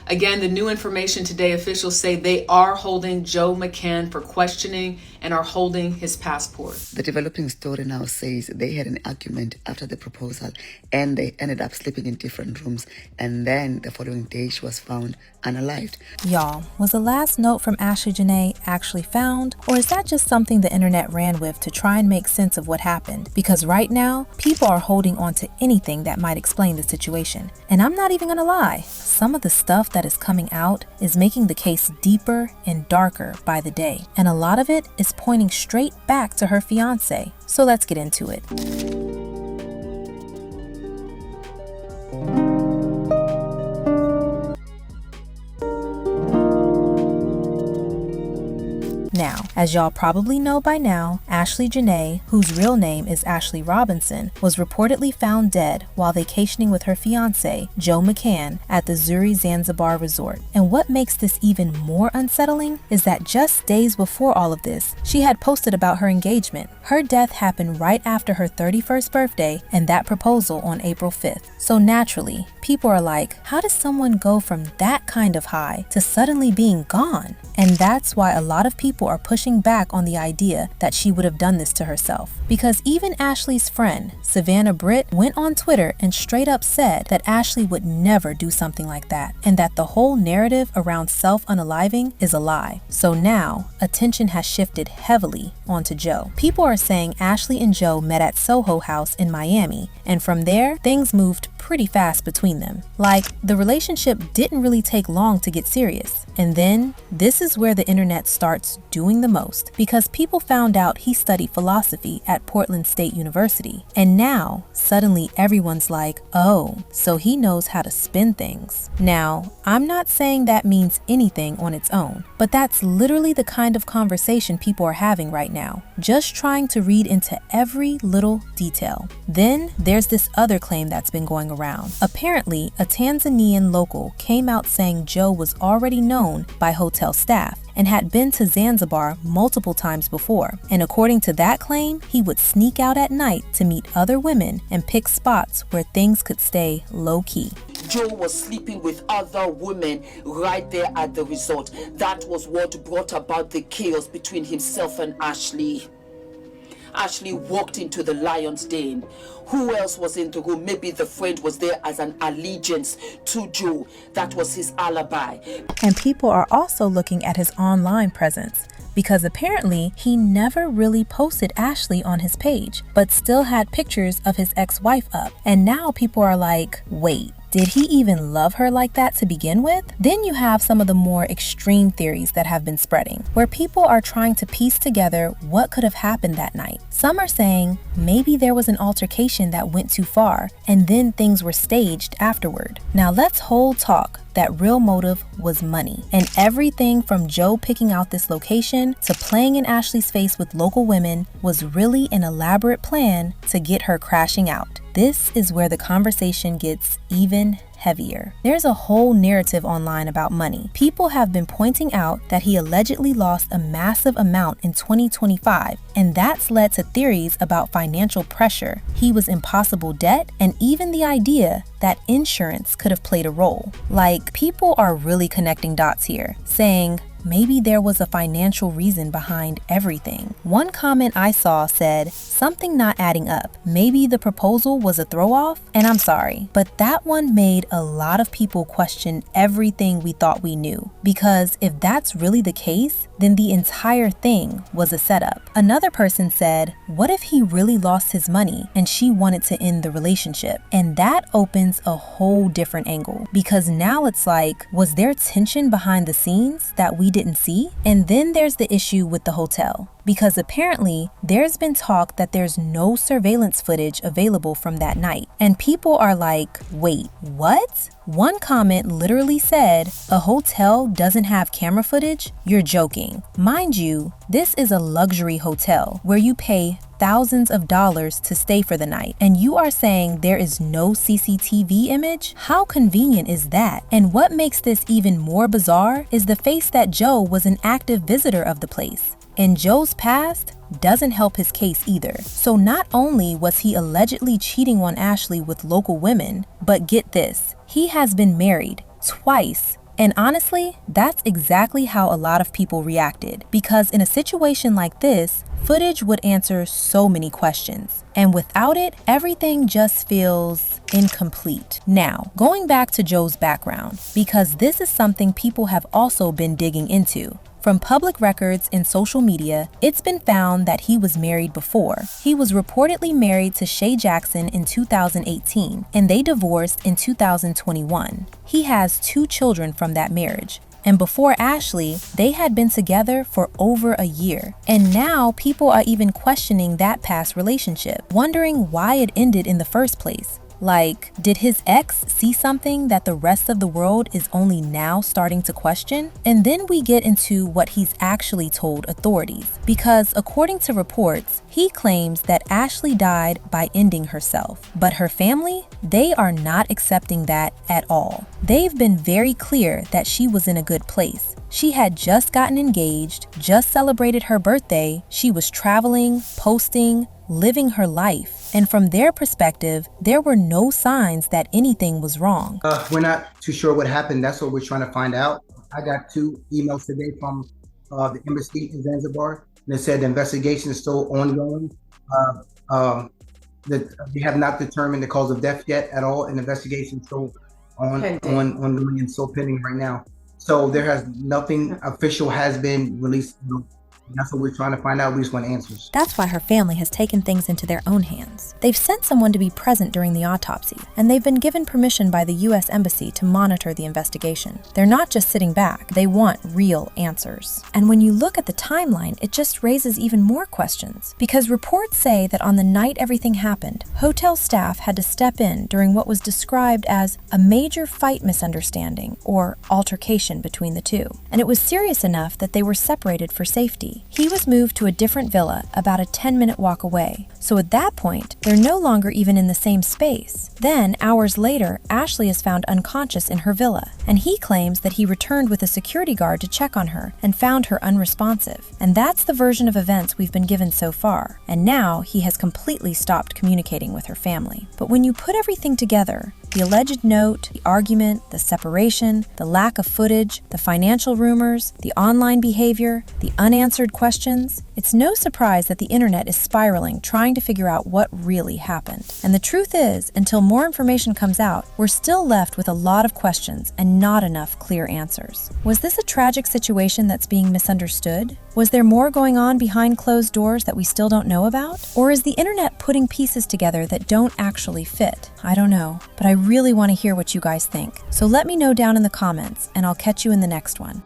Again, the new information today, officials say they are holding Joe McCann for questioning and are holding his passport. The developing story now says they had an argument after the proposal and they ended up sleeping in different rooms, and then the following day she was found unalived. Y'all, was the last note from Ashlee Jenae actually found, or is that just something the internet ran with to try and make sense of what happened? Because right now, people are holding on to anything that might explain the situation. And I'm not even gonna lie, some of the stuff that is coming out is making the case deeper and darker by the day. And a lot of it is pointing straight back to her fiance. So let's get into it. Now, as y'all probably know by now, Ashlee Jenae, whose real name is Ashley Robinson, was reportedly found dead while vacationing with her fiancé, Joe McCann, at the Zuri Zanzibar resort. And what makes this even more unsettling is that just days before all of this, she had posted about her engagement. Her death happened right after her 31st birthday and that proposal on April 5th. So naturally, people are like, how does someone go from that kind of high to suddenly being gone? And that's why a lot of people are pushing back on the idea that she would have done this to herself. Because even Ashlee's friend, Savannah Britt, went on Twitter and straight up said that Ashlee would never do something like that, and that the whole narrative around self-unaliving is a lie. So now, attention has shifted heavily onto Joe. People are saying Ashlee and Joe met at Soho House in Miami, and from there, things moved pretty fast between them. Like, the relationship didn't really take long to get serious. And then, this is where the internet starts doing the most, because people found out he studied philosophy at Portland State University. And now, suddenly everyone's like, oh, so he knows how to spin things. Now, I'm not saying that means anything on its own, but that's literally the kind of conversation people are having right now, just trying to read into every little detail. Then, there's this other claim that's been going around. Apparently, a Tanzanian local came out saying Joe was already known by hotel staff and had been to Zanzibar multiple times before. And according to that claim, he would sneak out at night to meet other women and pick spots where things could stay low-key. Joe was sleeping with other women right there at the resort. That was what brought about the chaos between himself and Ashlee. Ashlee walked into the lion's den. Who else was in the room? Maybe the friend was there as an allegiance to Joe. That was his alibi. And people are also looking at his online presence, because apparently he never really posted Ashlee on his page, but still had pictures of his ex-wife up. And now people are like, wait, did he even love her like that to begin with? Then you have some of the more extreme theories that have been spreading, where people are trying to piece together what could have happened that night. Some are saying maybe there was an altercation that went too far, and then things were staged afterward. Now let's hold talk that real motive was money. And everything from Joe picking out this location to playing in Ashlee's face with local women was really an elaborate plan to get her crashing out. This is where the conversation gets even heavier. There's a whole narrative online about money. People have been pointing out that he allegedly lost a massive amount in 2025, and that's led to theories about financial pressure. He was in possible debt, and even the idea that insurance could have played a role. Like, people are really connecting dots here, saying, maybe there was a financial reason behind everything. One comment I saw said, something not adding up. Maybe the proposal was a throw-off? And I'm sorry, but that one made a lot of people question everything we thought we knew. Because if that's really the case, then the entire thing was a setup. Another person said, what if he really lost his money and she wanted to end the relationship? And that opens a whole different angle, because now it's like, was there tension behind the scenes that we didn't see? And then there's the issue with the hotel, because apparently there's been talk that there's no surveillance footage available from that night. And people are like, wait, what? One comment literally said, a hotel doesn't have camera footage? You're joking. Mind you, this is a luxury hotel where you pay thousands of dollars to stay for the night, and you are saying there is no CCTV image? How convenient is that? And what makes this even more bizarre is the face that Joe was an active visitor of the place. And Joe's past doesn't help his case either. So not only was he allegedly cheating on Ashlee with local women, but get this, he has been married twice And honestly, that's exactly how a lot of people reacted, because in a situation like this, footage would answer so many questions. And without it, everything just feels incomplete. Now, going back to Joe's background, because this is something people have also been digging into. From public records and social media, it's been found that he was married before. He was reportedly married to Shay Jackson in 2018, and they divorced in 2021. He has 2 children from that marriage. And before Ashlee, they had been together for over a year. And now people are even questioning that past relationship, wondering why it ended in the first place. Like, did his ex see something that the rest of the world is only now starting to question? And then we get into what he's actually told authorities. Because according to reports, he claims that Ashlee died by ending herself. But her family, they are not accepting that at all. They've been very clear that she was in a good place. She had just gotten engaged, just celebrated her birthday, she was traveling, posting, living her life. And from their perspective, there were no signs that anything was wrong. We're not too sure what happened. That's what we're trying to find out. I got 2 emails today from the embassy in Zanzibar. And they said the investigation is still ongoing. That they have not determined the cause of death yet at all. And the investigation is still ongoing and still pending right now. So there has nothing official has been released. That's what we're trying to find out. We just want answers. That's why her family has taken things into their own hands. They've sent someone to be present during the autopsy, and they've been given permission by the U.S. Embassy to monitor the investigation. They're not just sitting back, they want real answers. And when you look at the timeline, it just raises even more questions. Because reports say that on the night everything happened, hotel staff had to step in during what was described as a major fight misunderstanding or altercation between the two. And it was serious enough that they were separated for safety. He was moved to a different villa about a 10-minute walk away. So at that point, they're no longer even in the same space. Then, hours later, Ashlee is found unconscious in her villa, and he claims that he returned with a security guard to check on her and found her unresponsive. And that's the version of events we've been given so far. And now he has completely stopped communicating with her family. But when you put everything together, the alleged note, the argument, the separation, the lack of footage, the financial rumors, the online behavior, the unanswered questions, it's no surprise that the internet is spiraling trying to figure out what really happened. And the truth is, until more information comes out, we're still left with a lot of questions and not enough clear answers. Was this a tragic situation that's being misunderstood? Was there more going on behind closed doors that we still don't know about? Or is the internet putting pieces together that don't actually fit? I don't know, but I really want to hear what you guys think. So let me know down in the comments, and I'll catch you in the next one.